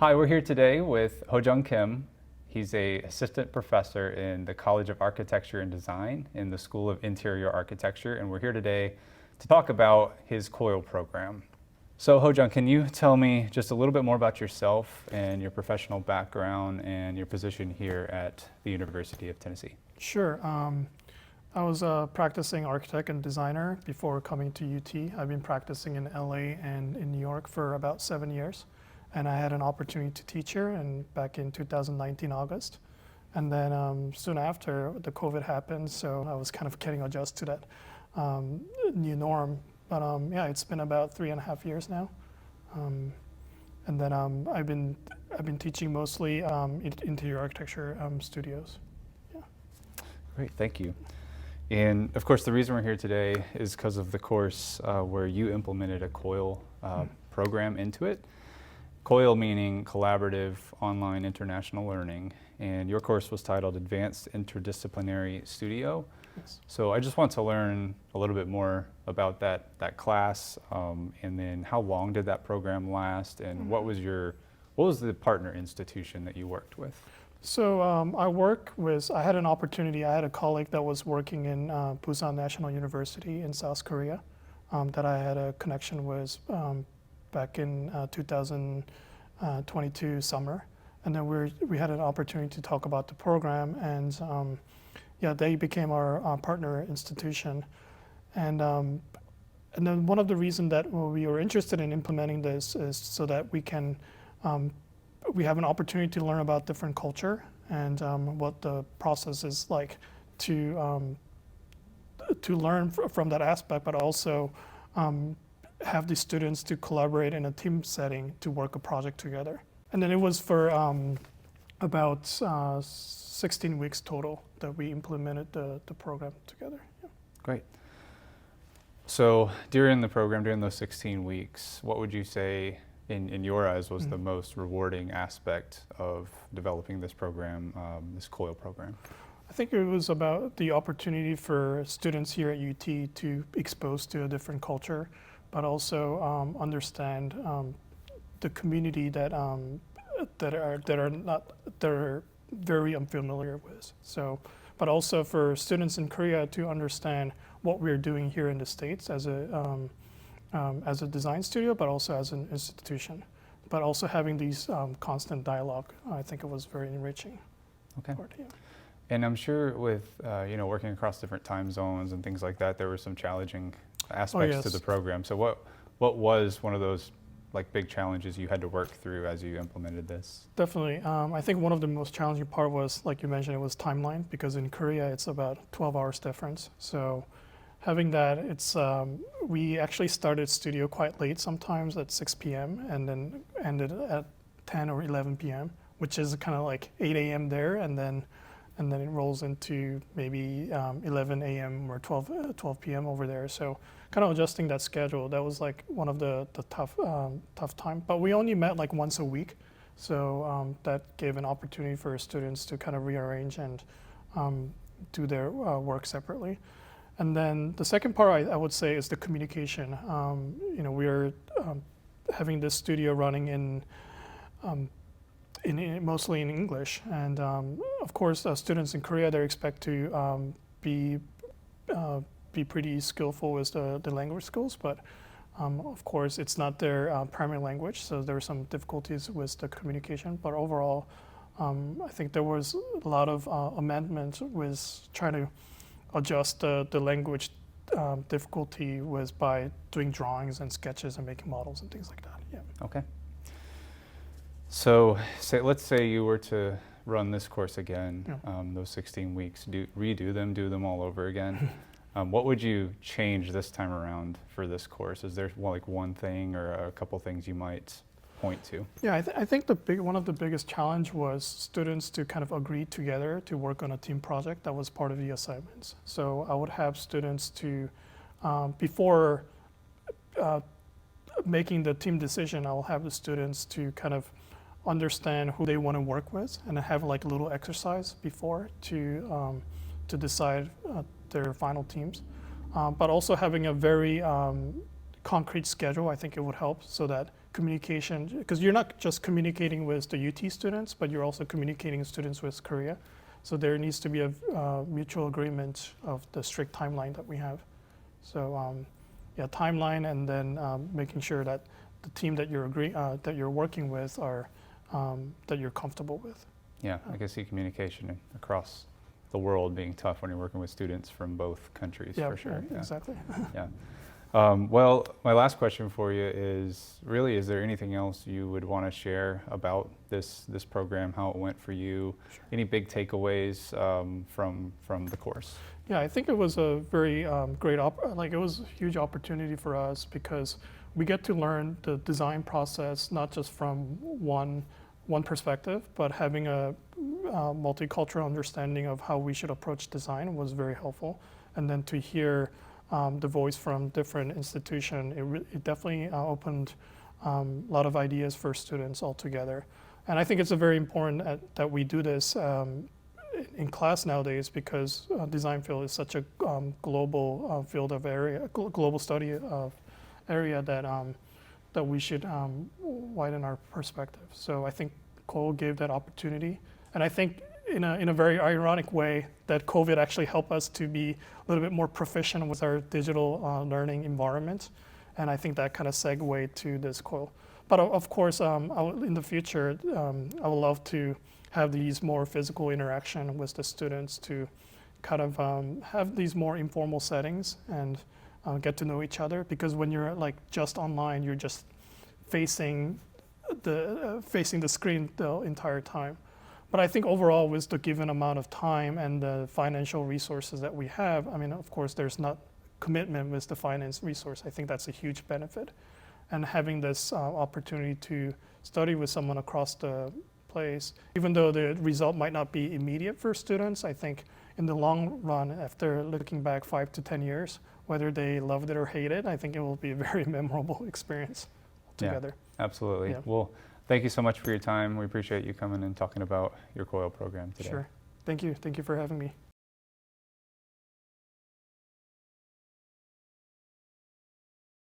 Hi, we're here today with Hojung Kim. He's an assistant professor in the College of Architecture and Design in the School of Interior Architecture, and we're here today to talk about his COIL program. So Hojung, can you tell me just a little bit more about yourself and your professional background and your position here at the University of Tennessee? Sure. I was a practicing architect and designer before coming to UT. I've been practicing in LA and in New York for about 7 years. And I had an opportunity to teach here back in 2019, August. And then soon after, the COVID happened, so I was kind of getting adjusted to that new norm. But yeah, it's been about 3.5 years now. And then I've been teaching mostly interior architecture studios. Yeah. Great, thank you. And of course, the reason we're here today is because of the course where you implemented a COIL program into it. COIL meaning Collaborative Online International Learning, and your course was titled Advanced Interdisciplinary Studio. Yes. So I just want to learn a little bit more about that class, and then how long did that program last, and what was the partner institution that you worked with? So I had an opportunity, I had a colleague that was working in Pusan National University in South Korea that I had a connection with back in 2022 summer. And then we had an opportunity to talk about the program, and yeah, they became our partner institution. And then one of the reasons that we were interested in implementing this is so that we have an opportunity to learn about different culture and what the process is like to learn from that aspect, but also have the students to collaborate in a team setting to work a project together. And then it was for about 16 weeks total that we implemented the program together. Yeah. Great. So during the program, during those 16 weeks, what would you say in your eyes was the most rewarding aspect of developing this program, this COIL program? I think it was about the opportunity for students here at UT to be exposed to a different culture, but also understand the community that they're very unfamiliar with. So, but also for students in Korea to understand what we're doing here in the States as a design studio, but also as an institution. But also having these constant dialogue, I think it was very enriching. Okay. Part, yeah. And I'm sure with working across different time zones and things like that, there were some challenging aspects to the program. So what was one of those big challenges you had to work through as you implemented this? Definitely. I think one of the most challenging part was, like you mentioned, it was timeline, because in Korea it's about 12 hours difference. So having that, we actually started studio quite late, sometimes at 6 p.m. and then ended at 10 or 11 p.m., which is kind of like 8 a.m. there, and then it rolls into maybe 11 a.m. or 12 p.m. over there. So kind of adjusting that schedule, that was like one of the tough time. But we only met like once a week, so that gave an opportunity for students to kind of rearrange and do their work separately. And then the second part I would say is the communication. We're having this studio running in mostly in English, and of course, students in Korea, they expect to be pretty skillful with the language skills, but of course, it's not their primary language, so there are some difficulties with the communication. But overall, I think there was a lot of amendments with trying to adjust the language difficulty by doing drawings and sketches and making models and things like that. Yeah. Okay. So let's say you were to run this course again, those 16 weeks, redo them, do them all over again. What would you change this time around for this course? Is there one thing or a couple things you might point to? Yeah, I think one of the biggest challenge was students to kind of agree together to work on a team project that was part of the assignments. So I would have students to, before making the team decision, I will have the students to kind of understand who they want to work with, and have like a little exercise before to decide their final teams. But also having a very concrete schedule, I think it would help, so that communication, because you're not just communicating with the UT students, but you're also communicating students with Korea. So there needs to be a mutual agreement of the strict timeline that we have. So yeah, timeline, and then making sure that the team that you're working with are that you're comfortable with. Yeah, I can see communication across the world being tough when you're working with students from both countries, Yeah, for sure. yeah, exactly. Yeah. Well, my last question for you is really, is there anything else you would want to share about this program, how it went for you? Sure. Any big takeaways from the course? Yeah, I think it was a very great, it was a huge opportunity for us because we get to learn the design process, not just from one perspective, but having a multicultural understanding of how we should approach design was very helpful. And then to hear the voice from different institutions, it definitely opened a lot of ideas for students altogether. And I think it's very important that we do this in class nowadays, because design field is such a global field of global study of area that we should widen our perspective. So I think Cole gave that opportunity, and I think in a very ironic way that COVID actually helped us to be a little bit more proficient with our digital learning environment, and I think that kind of segued to this Cole. But of course, in the future, I would love to have these more physical interaction with the students to kind of have these more informal settings and get to know each other, because when you're like just online, you're just facing the screen the entire time. But I think overall, with the given amount of time and the financial resources that we have, I mean, of course, there's not commitment with the finance resource. I think that's a huge benefit. And having this opportunity to study with someone across the place, even though the result might not be immediate for students, I think in the long run, after looking back 5 to 10 years, whether they loved it or hated it, I think it will be a very memorable experience together. Yeah, absolutely. Yeah. Well, thank you so much for your time. We appreciate you coming and talking about your COIL program today. Sure. Thank you. Thank you for having me.